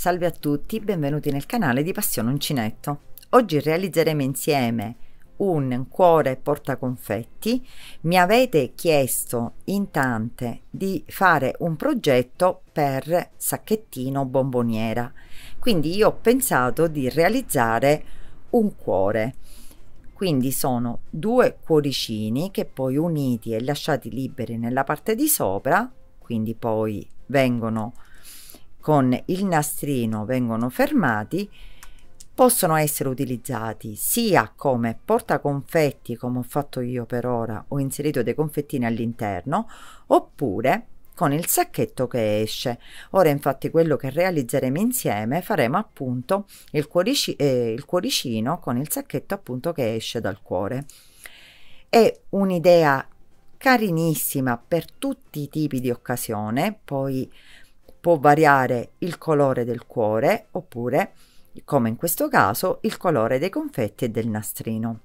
Salve a tutti, benvenuti nel canale di Passione Uncinetto. Oggi realizzeremo insieme un cuore portaconfetti. Mi avete chiesto in tante di fare un progetto per sacchettino bomboniera, quindi io ho pensato di realizzare un cuore. Quindi sono due cuoricini che poi uniti e lasciati liberi nella parte di sopra, quindi poi vengono con il nastrino fermati. Possono essere utilizzati sia come portaconfetti, come ho fatto io per ora, ho inserito dei confettini all'interno, oppure con il sacchetto che esce. Ora infatti quello che realizzeremo insieme, faremo appunto il cuoricino con il sacchetto appunto che esce dal cuore. È un'idea carinissima per tutti i tipi di occasione, poi può variare il colore del cuore oppure, come in questo caso, il colore dei confetti e del nastrino.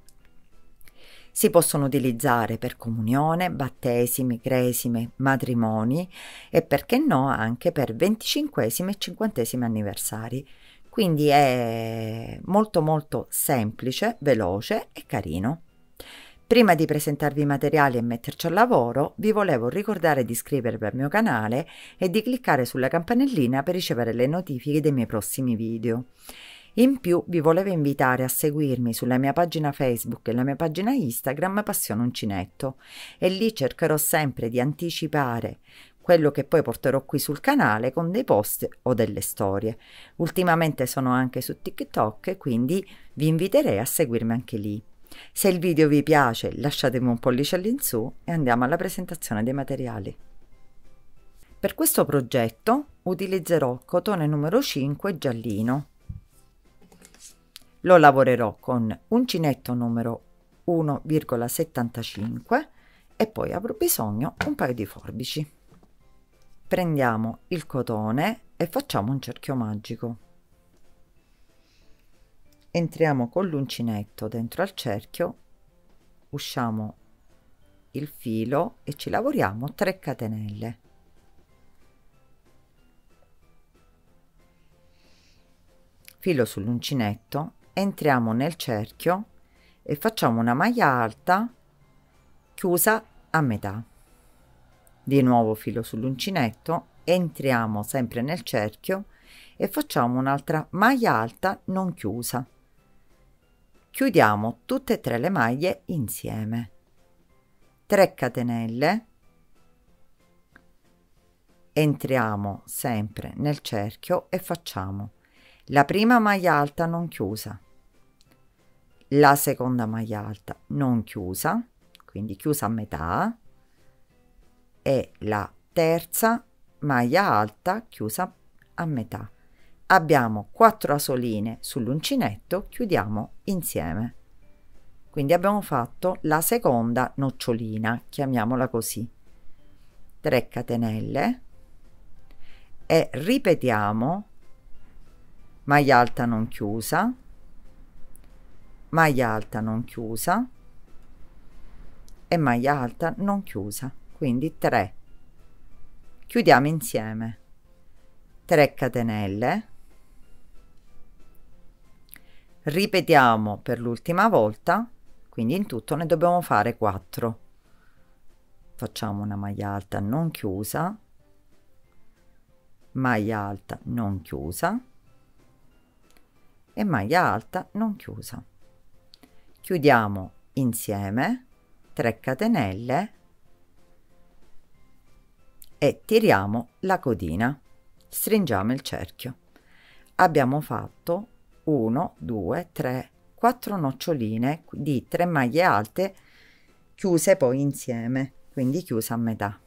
Si possono utilizzare per comunione, battesimi, cresime, matrimoni e perché no anche per 25esimi e 50esimi anniversari. Quindi è molto semplice, veloce e carino. Prima di presentarvi i materiali e metterci al lavoro, vi volevo ricordare di iscrivervi al mio canale e di cliccare sulla campanellina per ricevere le notifiche dei miei prossimi video. In più vi volevo invitare a seguirmi sulla mia pagina Facebook e la mia pagina Instagram Passione Uncinetto, e lì cercherò sempre di anticipare quello che poi porterò qui sul canale con dei post o delle storie. Ultimamente sono anche su TikTok, quindi vi inviterei a seguirmi anche lì. Se il video vi piace lasciatemi un pollice all'insù e andiamo alla presentazione dei materiali. Per questo progetto utilizzerò cotone numero 5 giallino. Lo lavorerò con uncinetto numero 1,75 e poi avrò bisogno un paio di forbici. Prendiamo il cotone e facciamo un cerchio magico. Entriamo con l'uncinetto dentro al cerchio, usciamo il filo e ci lavoriamo 3 catenelle. Filo sull'uncinetto, entriamo nel cerchio e facciamo una maglia alta chiusa a metà. Di nuovo filo sull'uncinetto, entriamo sempre nel cerchio e facciamo un'altra maglia alta non chiusa. Chiudiamo tutte e 3 le maglie insieme, 3 catenelle, entriamo sempre nel cerchio e facciamo la prima maglia alta non chiusa, la seconda maglia alta non chiusa, quindi chiusa a metà, e la terza maglia alta chiusa a metà. Abbiamo 4 asoline sull'uncinetto, chiudiamo insieme. Quindi abbiamo fatto la seconda nocciolina, chiamiamola così. 3 catenelle e ripetiamo maglia alta non chiusa, maglia alta non chiusa e maglia alta non chiusa, quindi 3. Chiudiamo insieme. 3 catenelle, ripetiamo per l'ultima volta, quindi in tutto ne dobbiamo fare 4. Facciamo una maglia alta non chiusa, maglia alta non chiusa e maglia alta non chiusa. Chiudiamo insieme 3 catenelle e tiriamo la codina, stringiamo il cerchio. Abbiamo fatto 1, 2, 3, 4 noccioline di 3 maglie alte chiuse poi insieme, quindi chiusa a metà.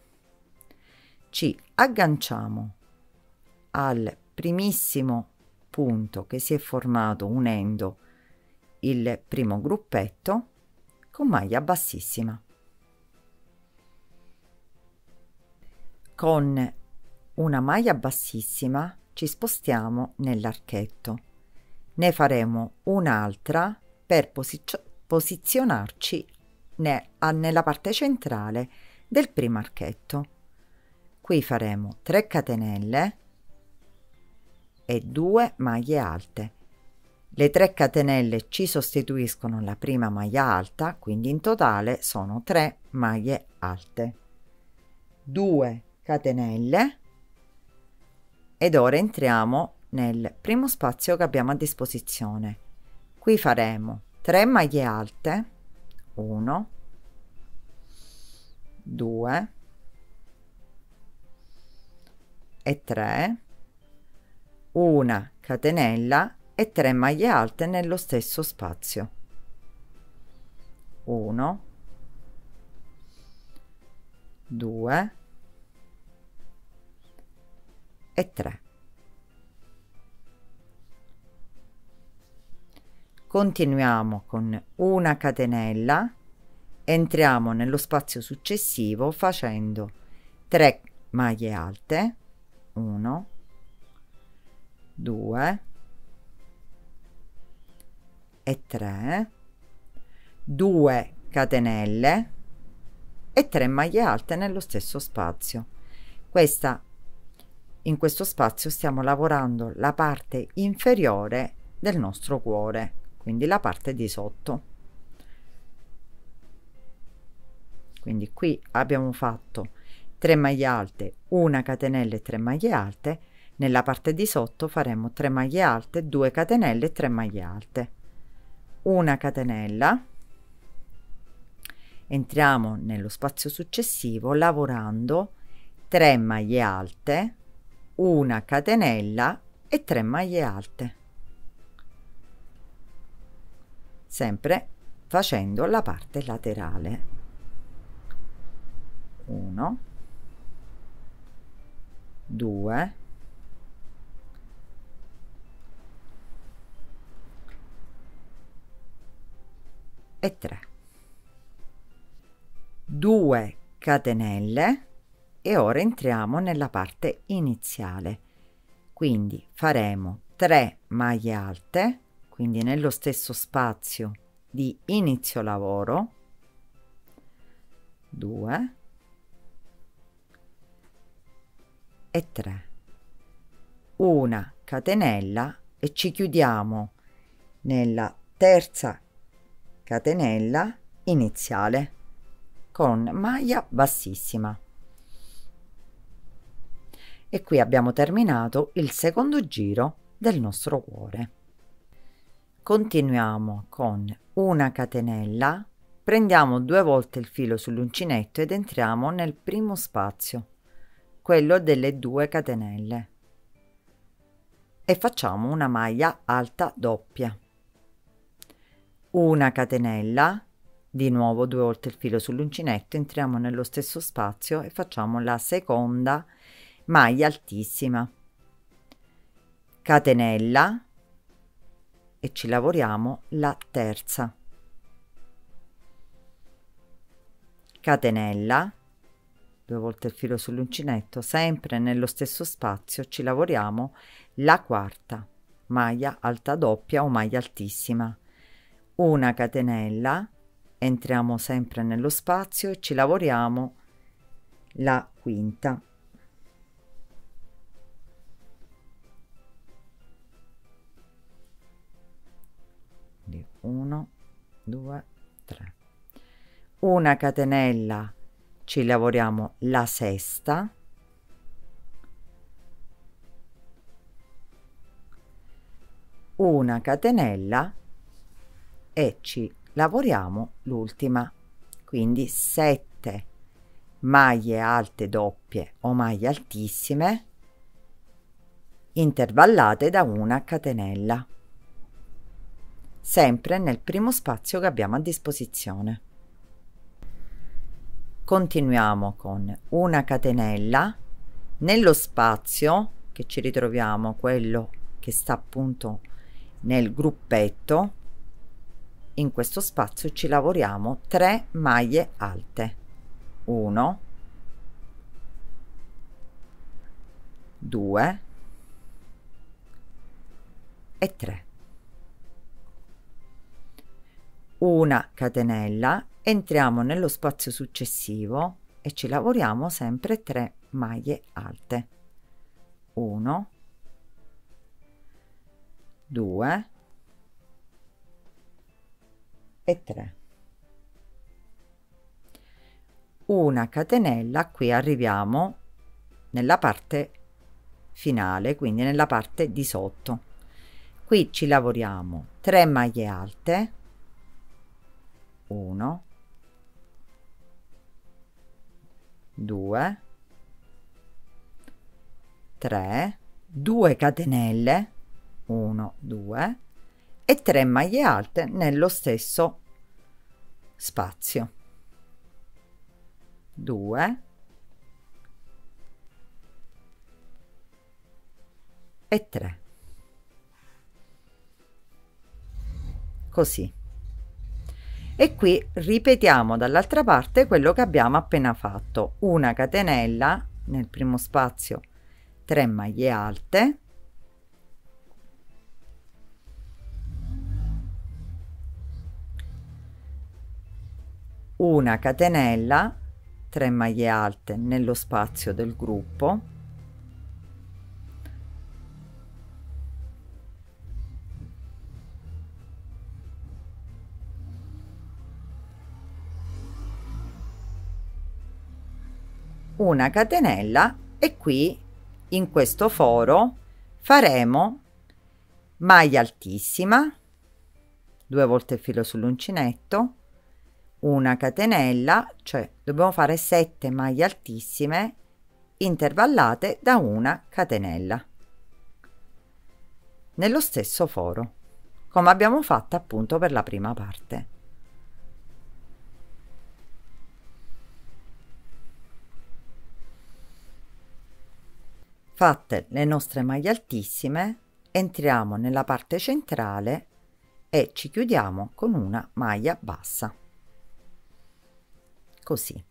Ci agganciamo al primissimo punto che si è formato unendo il primo gruppetto con maglia bassissima. Con una maglia bassissima ci spostiamo nell'archetto. Ne faremo un'altra per posizionarci nella parte centrale del primo archetto. Qui faremo 3 catenelle e 2 maglie alte. Le 3 catenelle ci sostituiscono la prima maglia alta, quindi in totale sono 3 maglie alte. 2 catenelle ed ora entriamo nel primo spazio che abbiamo a disposizione. Qui faremo 3 maglie alte, 1, 2 e 3, una catenella e 3 maglie alte nello stesso spazio. 1, 2 e 3. Continuiamo con una catenella, entriamo nello spazio successivo facendo 3 maglie alte, 1, 2 e 3, 2 catenelle e 3 maglie alte nello stesso spazio. In questo spazio stiamo lavorando la parte inferiore del nostro cuore, quindi la parte di sotto. Quindi qui abbiamo fatto 3 maglie alte, una catenella e 3 maglie alte. Nella parte di sotto faremo 3 maglie alte, 2 catenelle e 3 maglie alte. Una catenella, entriamo nello spazio successivo lavorando 3 maglie alte, una catenella e 3 maglie alte, sempre facendo la parte laterale. 1, 2 e 3, 2 catenelle e ora entriamo nella parte iniziale, quindi faremo 3 maglie alte, quindi nello stesso spazio di inizio lavoro, 2 e 3, una catenella e ci chiudiamo nella terza catenella iniziale con maglia bassissima. E qui abbiamo terminato il secondo giro del nostro cuore. Continuiamo con una catenella, prendiamo 2 volte il filo sull'uncinetto ed entriamo nel primo spazio, quello delle 2 catenelle, e facciamo una maglia alta doppia. Una catenella, di nuovo 2 volte il filo sull'uncinetto, entriamo nello stesso spazio e facciamo la seconda maglia altissima, catenella e ci lavoriamo la terza, catenella, 2 volte il filo sull'uncinetto, sempre nello stesso spazio ci lavoriamo la quarta maglia alta doppia o maglia altissima, una catenella, entriamo sempre nello spazio e ci lavoriamo la quinta, 1, 2, 3, una catenella, ci lavoriamo la sesta, una catenella e ci lavoriamo l'ultima, quindi 7 maglie alte doppie o maglie altissime intervallate da una catenella, sempre nel primo spazio che abbiamo a disposizione. Continuiamo con una catenella nello spazio che ci ritroviamo, quello che sta appunto nel gruppetto. In questo spazio ci lavoriamo 3 maglie alte, 1, 2 e 3, una catenella, entriamo nello spazio successivo e ci lavoriamo sempre 3 maglie alte, 1, 2 e 3. Una catenella, qui arriviamo nella parte finale, quindi nella parte di sotto. Qui ci lavoriamo 3 maglie alte, 1, 2, 3, 2 catenelle, 1, 2 e 3 maglie alte nello stesso spazio, 2 e 3, così. E qui ripetiamo dall'altra parte quello che abbiamo appena fatto: una catenella nel primo spazio, 3 maglie alte, una catenella, 3 maglie alte nello spazio del gruppo, una catenella, e qui in questo foro faremo maglia altissima, 2 volte il filo sull'uncinetto, una catenella, cioè dobbiamo fare 7 maglie altissime intervallate da una catenella nello stesso foro, come abbiamo fatto appunto per la prima parte. Fatte le nostre maglie altissime, entriamo nella parte centrale e ci chiudiamo con una maglia bassa, così.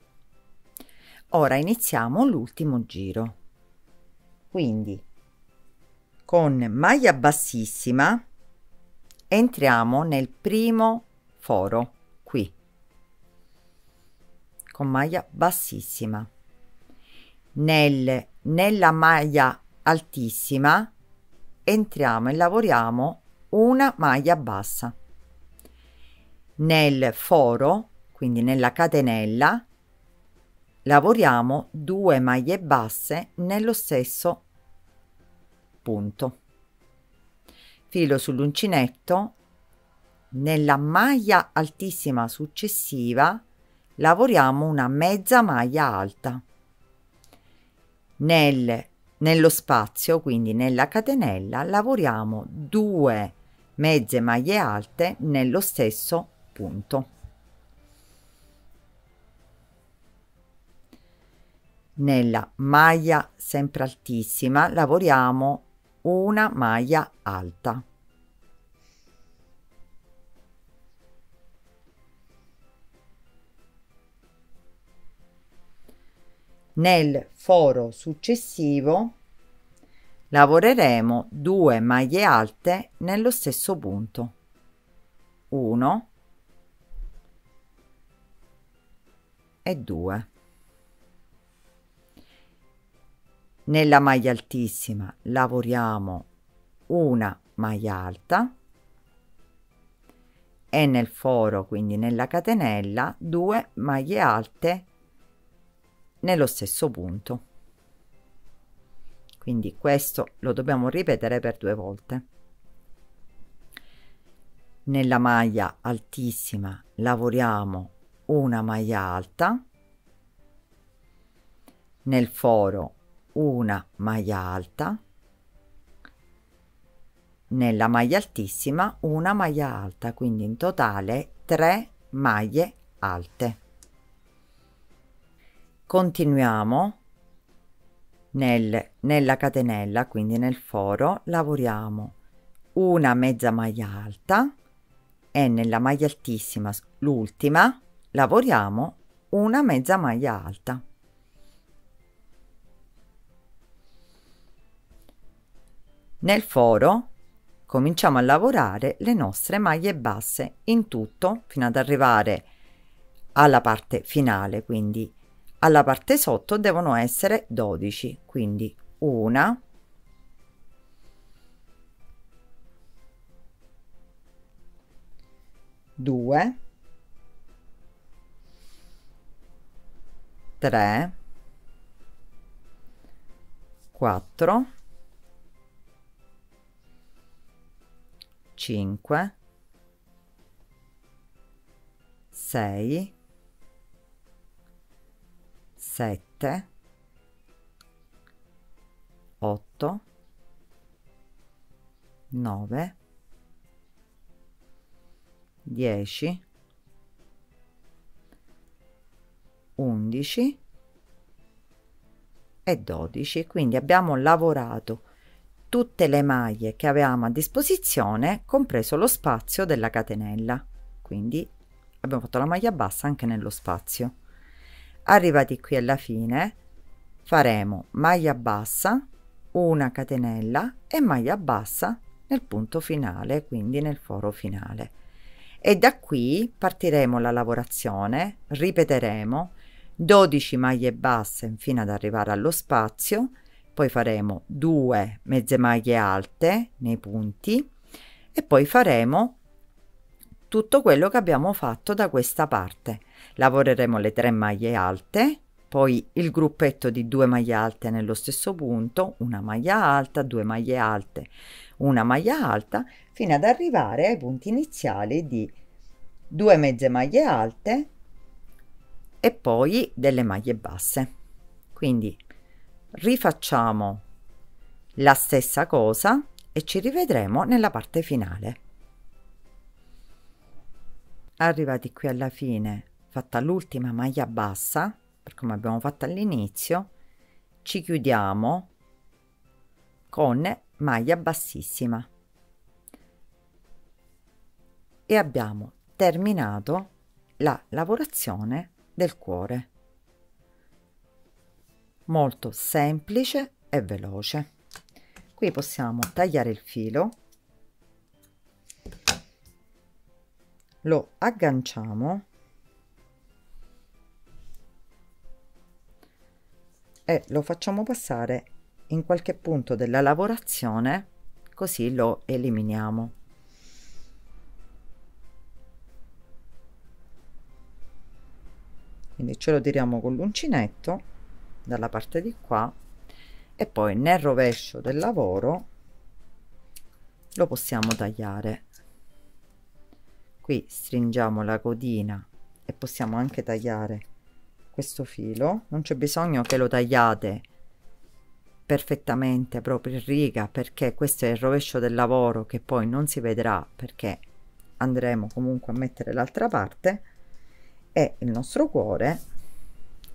Ora iniziamo l'ultimo giro, quindi con maglia bassissima entriamo nel primo foro, qui, con maglia bassissima. Nella maglia altissima entriamo e lavoriamo una maglia bassa. Nel foro, quindi nella catenella, lavoriamo 2 maglie basse nello stesso punto. Filo sull'uncinetto, nella maglia altissima successiva lavoriamo una mezza maglia alta. Nello spazio, quindi nella catenella, lavoriamo 2 mezze maglie alte nello stesso punto. Nella maglia sempre altissima lavoriamo una maglia alta. Nel foro successivo lavoreremo 2 maglie alte nello stesso punto, 1 e 2. Nella maglia altissima lavoriamo una maglia alta e nel foro, quindi nella catenella, 2 maglie alte nello stesso punto. Quindi questo lo dobbiamo ripetere per 2 volte. Nella maglia altissima lavoriamo una maglia alta, nel foro una maglia alta, nella maglia altissima una maglia alta, quindi in totale 3 maglie alte. Continuiamo nella catenella, quindi nel foro lavoriamo una mezza maglia alta e nella maglia altissima, l'ultima, lavoriamo una mezza maglia alta. Nel foro cominciamo a lavorare le nostre maglie basse in tutto fino ad arrivare alla parte finale, quindi alla parte sotto devono essere 12, quindi 1, 2, 3, 4, 5, 6, 7, 8, 9, 10, 11 e 12. Quindi abbiamo lavorato tutte le maglie che avevamo a disposizione, compreso lo spazio della catenella. Quindi abbiamo fatto la maglia bassa anche nello spazio. Arrivati qui alla fine faremo maglia bassa, una catenella e maglia bassa nel punto finale, quindi nel foro finale, e da qui partiremo la lavorazione. Ripeteremo 12 maglie basse fino ad arrivare allo spazio, poi faremo 2 mezze maglie alte nei punti e poi faremo tutto quello che abbiamo fatto da questa parte. Lavoreremo le 3 maglie alte, poi il gruppetto di 2 maglie alte nello stesso punto, una maglia alta, 2 maglie alte, una maglia alta, fino ad arrivare ai punti iniziali di 2 mezze maglie alte e poi delle maglie basse. Quindi rifacciamo la stessa cosa e ci rivedremo nella parte finale. Arrivati qui alla fine, fatta l'ultima maglia bassa, per come abbiamo fatto all'inizio, ci chiudiamo con maglia bassissima e abbiamo terminato la lavorazione del cuore. Molto semplice e veloce. Qui possiamo tagliare il filo, lo agganciamo e lo facciamo passare in qualche punto della lavorazione, così lo eliminiamo. Quindi ce lo tiriamo con l'uncinetto dalla parte di qua e poi nel rovescio del lavoro lo possiamo tagliare. Qui stringiamo la codina e possiamo anche tagliare questo filo. Non c'è bisogno che lo tagliate perfettamente proprio in riga, perché questo è il rovescio del lavoro che poi non si vedrà, perché andremo comunque a mettere l'altra parte, e il nostro cuore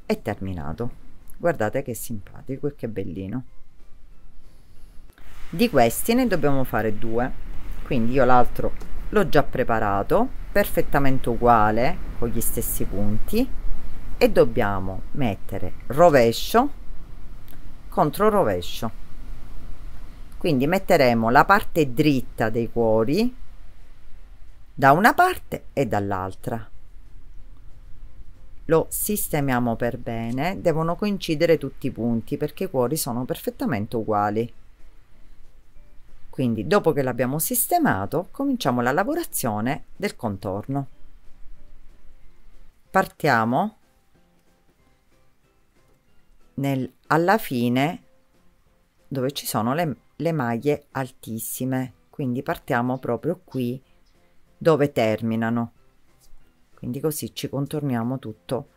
è terminato. Guardate che simpatico e che bellino. Di questi ne dobbiamo fare 2, quindi io l'altro l'ho già preparato perfettamente uguale con gli stessi punti e dobbiamo mettere rovescio contro rovescio. Quindi metteremo la parte dritta dei cuori da una parte e dall'altra. Lo sistemiamo per bene, devono coincidere tutti i punti perché i cuori sono perfettamente uguali. Quindi dopo che l'abbiamo sistemato, cominciamo la lavorazione del contorno. Partiamo alla fine dove ci sono le maglie altissime, quindi partiamo proprio qui dove terminano. Quindi così ci contorniamo tutto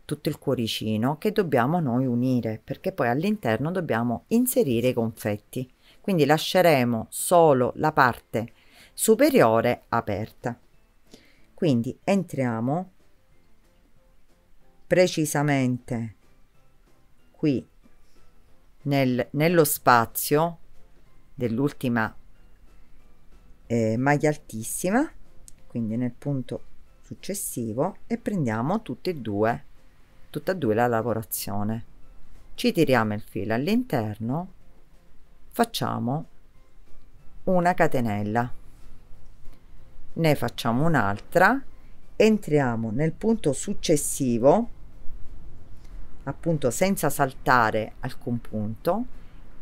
il cuoricino che dobbiamo noi unire, perché poi all'interno dobbiamo inserire i confetti. Quindi lasceremo solo la parte superiore aperta. Quindi entriamo precisamente qui nello spazio dell'ultima maglia altissima, quindi nel punto successivo, e prendiamo tutta e due la lavorazione, ci tiriamo il filo all'interno, facciamo una catenella, ne facciamo un'altra, entriamo nel punto successivo, appunto senza saltare alcun punto,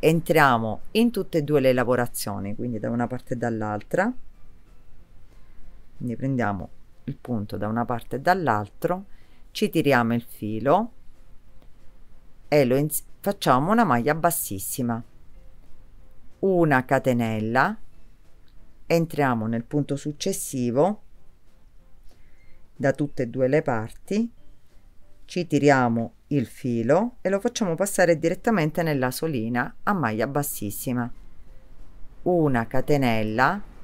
entriamo in tutte e due le lavorazioni, quindi da una parte e dall'altra, quindi prendiamo il punto da una parte e dall'altro, ci tiriamo il filo e facciamo una maglia bassissima, una catenella, entriamo nel punto successivo da tutte e due le parti, ci tiriamo il filo e lo facciamo passare direttamente nella solina a maglia bassissima, una catenella,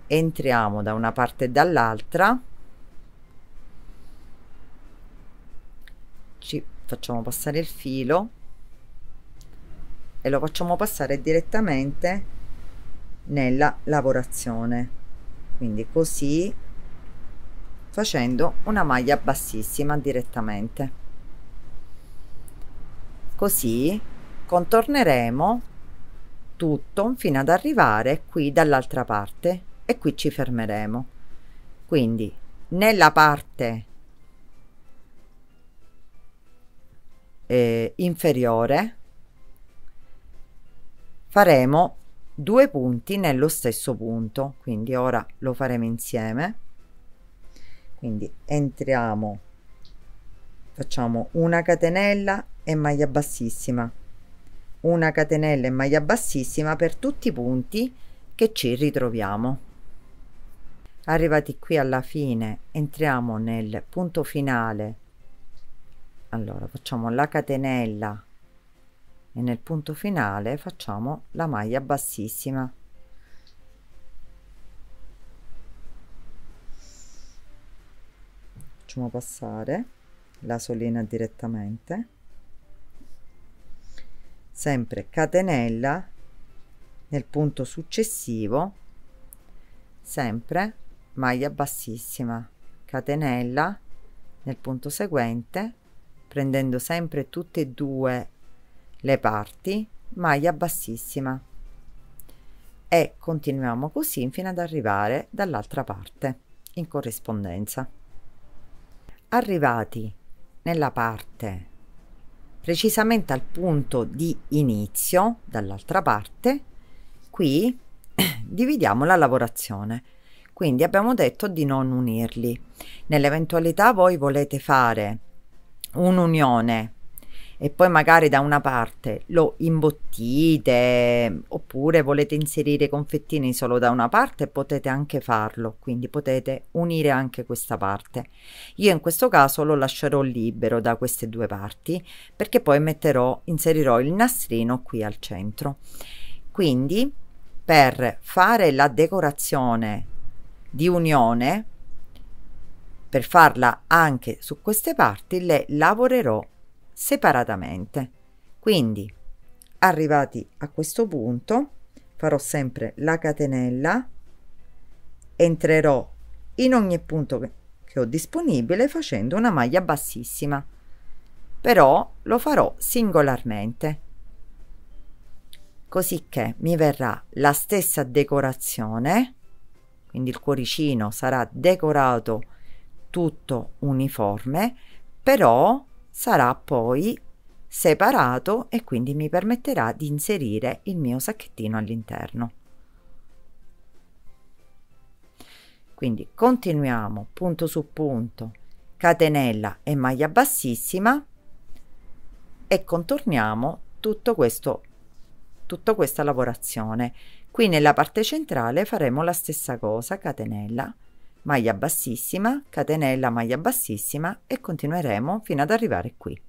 entriamo da una parte e dall'altra, ci facciamo passare il filo e lo facciamo passare direttamente nella lavorazione, quindi così, facendo una maglia bassissima direttamente. Così contorneremo tutto fino ad arrivare qui dall'altra parte e qui ci fermeremo. Quindi nella parte inferiore faremo 2 punti nello stesso punto, quindi ora lo faremo insieme. Quindi entriamo, facciamo una catenella e maglia bassissima, una catenella e maglia bassissima per tutti i punti che ci ritroviamo. Arrivati qui alla fine, entriamo nel punto finale, allora facciamo la catenella e nel punto finale facciamo la maglia bassissima. Facciamo passare la solina direttamente, sempre catenella nel punto successivo, sempre maglia bassissima, catenella nel punto seguente, prendendo sempre tutte e due le parti, maglia bassissima, e continuiamo così fino ad arrivare dall'altra parte in corrispondenza. Arrivati nella parte precisamente al punto di inizio dall'altra parte, qui dividiamo la lavorazione, quindi abbiamo detto di non unirli. Nell'eventualità voi volete fare un'unione e poi magari da una parte lo imbottite, oppure volete inserire i confettini solo da una parte, potete anche farlo, quindi potete unire anche questa parte. Io in questo caso lo lascerò libero da queste due parti, perché poi inserirò il nastrino qui al centro. Quindi per fare la decorazione di unione, per farla anche su queste parti, le lavorerò separatamente. Quindi arrivati a questo punto farò sempre la catenella, entrerò in ogni punto che ho disponibile facendo una maglia bassissima, però lo farò singolarmente, così che mi verrà la stessa decorazione, quindi il cuoricino sarà decorato tutto uniforme, però sarà poi separato e quindi mi permetterà di inserire il mio sacchettino all'interno. Quindi continuiamo punto su punto, catenella e maglia bassissima, e contorniamo tutta questa lavorazione. Qui nella parte centrale faremo la stessa cosa, catenella, maglia bassissima, catenella, maglia bassissima, e continueremo fino ad arrivare qui.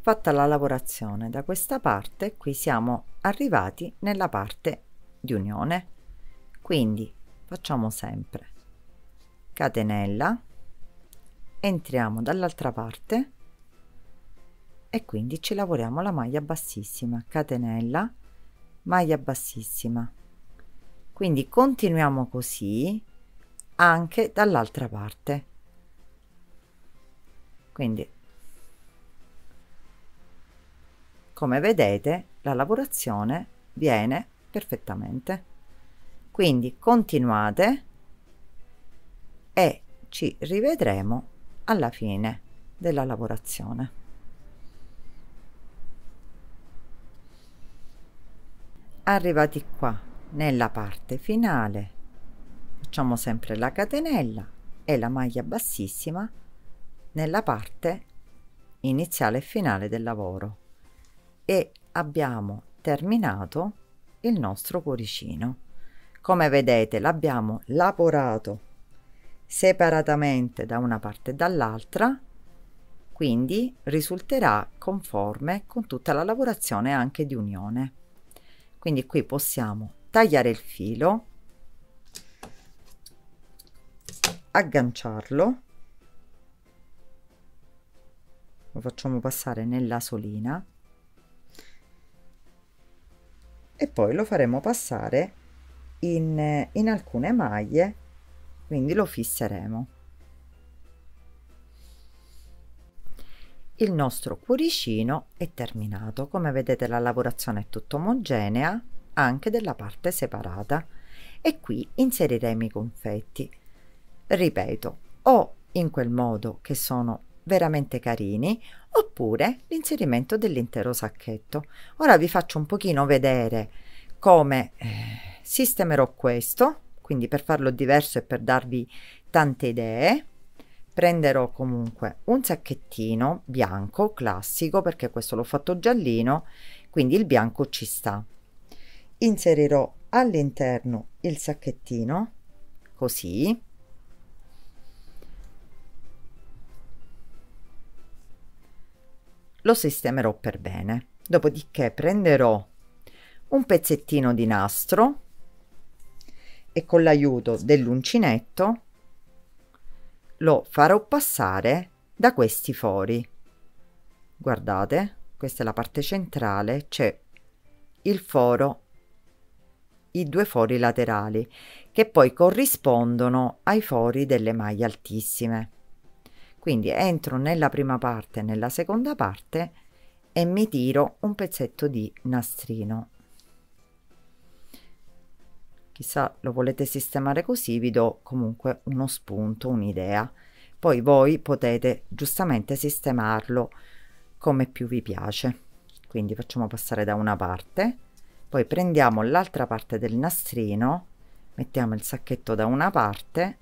Fatta la lavorazione da questa parte, qui siamo arrivati nella parte di unione, quindi facciamo sempre catenella, entriamo dall'altra parte e quindi ci lavoriamo la maglia bassissima, catenella, maglia bassissima. Quindi continuiamo così anche dall'altra parte. Quindi, come vedete, la lavorazione viene perfettamente. Quindi continuate e ci rivedremo alla fine della lavorazione. Arrivati qua nella parte finale facciamo sempre la catenella e la maglia bassissima nella parte iniziale e finale del lavoro, e abbiamo terminato il nostro cuoricino. Come vedete l'abbiamo lavorato separatamente da una parte e dall'altra, quindi risulterà conforme con tutta la lavorazione anche di unione. Quindi qui possiamo tagliare il filo, agganciarlo, lo facciamo passare nella solina e poi lo faremo passare in alcune maglie, quindi lo fisseremo. Il nostro cuoricino è terminato. Come vedete la lavorazione è tutta omogenea anche della parte separata, e qui inseriremo i confetti, ripeto, o in quel modo che sono veramente carini, oppure l'inserimento dell'intero sacchetto. Ora vi faccio un pochino vedere come sistemerò questo, quindi per farlo diverso e per darvi tante idee. Prenderò comunque un sacchettino bianco classico, perché questo l'ho fatto giallino, quindi il bianco ci sta. Inserirò all'interno il sacchettino così, lo sistemerò per bene, dopodiché prenderò un pezzettino di nastro e con l'aiuto dell'uncinetto lo farò passare da questi fori. Guardate, questa è la parte centrale, c'è il foro, i due fori laterali che poi corrispondono ai fori delle maglie altissime. Quindi entro nella prima parte e nella seconda parte e mi tiro un pezzetto di nastrino. Chissà, lo volete sistemare così, vi do comunque uno spunto, un'idea. Poi voi potete giustamente sistemarlo come più vi piace. Quindi facciamo passare da una parte, poi prendiamo l'altra parte del nastrino, mettiamo il sacchetto da una parte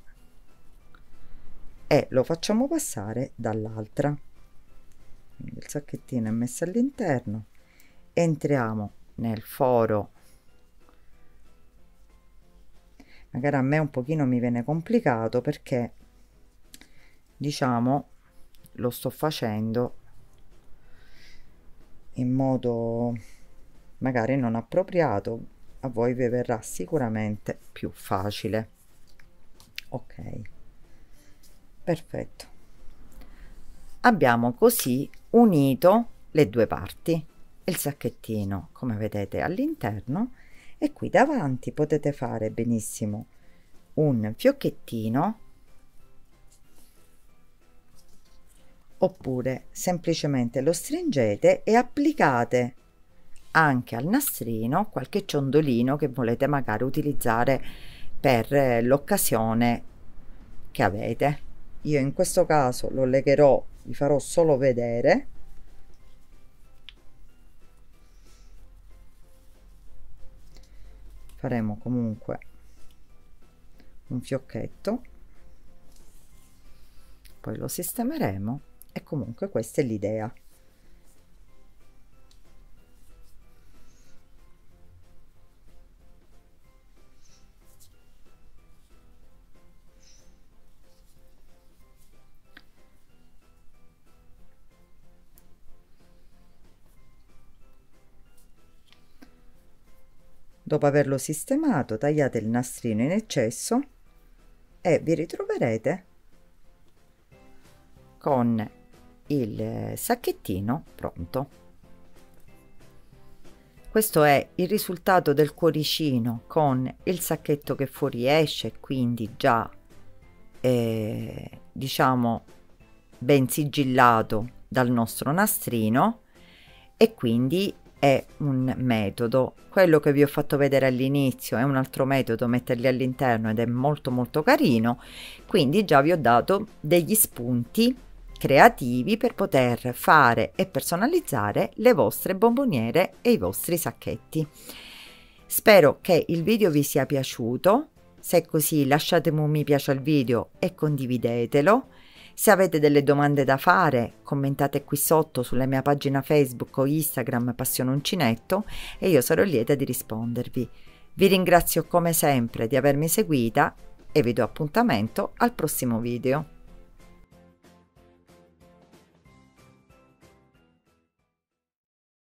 e lo facciamo passare dall'altra. Quindi il sacchettino è messo all'interno, entriamo nel foro. Magari a me un pochino mi viene complicato perché, diciamo, lo sto facendo in modo magari non appropriato. A voi vi verrà sicuramente più facile. Ok, perfetto. Abbiamo così unito le due parti, il sacchettino come vedete all'interno, e qui davanti potete fare benissimo un fiocchettino, oppure semplicemente lo stringete e applicate anche al nastrino qualche ciondolino che volete magari utilizzare per l'occasione che avete. Io in questo caso lo legherò, vi farò solo vedere. Faremo comunque un fiocchetto, poi lo sistemeremo, e comunque questa è l'idea. Dopo averlo sistemato, tagliate il nastrino in eccesso e vi ritroverete con il sacchettino pronto. Questo è il risultato del cuoricino con il sacchetto che fuoriesce, quindi già diciamo ben sigillato dal nostro nastrino, e quindi è un metodo. Quello che vi ho fatto vedere all'inizio è un altro metodo, metterli all'interno, ed è molto molto carino. Quindi già vi ho dato degli spunti creativi per poter fare e personalizzare le vostre bomboniere e i vostri sacchetti. Spero che il video vi sia piaciuto. Se è così, lasciatemi un mi piace al video e condividetelo. Se avete delle domande da fare, commentate qui sotto sulla mia pagina Facebook o Instagram Passione Uncinetto e io sarò lieta di rispondervi. Vi ringrazio come sempre di avermi seguita e vi do appuntamento al prossimo video.